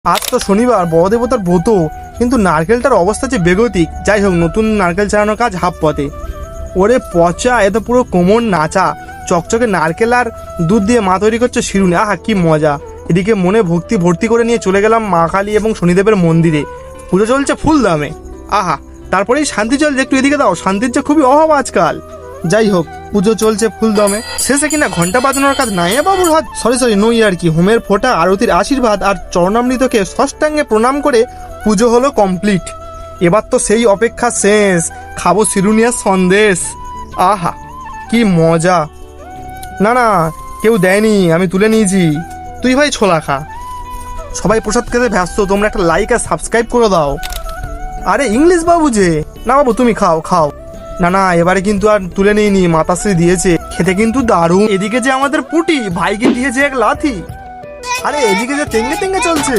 আজ তো শনিবার, বড় দেবতার ব্রত, কিন্তু নারকেলটার অবস্থা যে বেগতিক। যাই হোক, নতুন নারকেল ছাড়ানোর কাজ হাফ পথে। ওরে পচা, এ তো পুরো কোমর নাচা। চকচকে নারকেল আর দুধ দিয়ে মা তৈরি করছে শিরুনি। আহা কি মজা। এদিকে মনে ভক্তি ভর্তি করে নিয়ে চলে গেলাম মা কালী এবং শনিদেবের মন্দিরে। পুজো চলছে ফুল দামে। আহা, তারপরেই শান্তি চলছে। একটু এদিকে দাও, শান্তির যে খুবই অভাব আজকাল। যাই হোক, পুজো চলছে ফুল দমে। শেষে কিনা ঘন্টা বাজানোর কাজ নাই বাবুর হাত। সরি নই আর কি। হোমের ফোঁটা, আরতির আশীর্বাদ আর চরণামৃতকে ষষ্ঠাঙ্গে প্রণাম করে পুজো হলো কমপ্লিট। এবার তো সেই অপেক্ষা শেষ, খাবো শিরুনিয়ার সন্দেশ। আহা কি মজা। না কেউ দেয়নি, আমি তুলে নিয়েছি। তুই ভাই ছোলা খা। সবাই প্রসাদ খেতে ব্যস্ত, তোমরা একটা লাইক আর সাবস্ক্রাইব করে দাও। আরে ইংলিশ বাবু যে। না বাবু তুমি খাও। না এবারে কিন্তু আর তুলে নিইনি, মাতাশ্রী দিয়েছে। খেতে কিন্তু দারুণ। এদিকে যে আমাদের পুটি ভাইকে দিয়েছে এক লাথি। আরে এদিকে যে তেঙ্গে চলছে।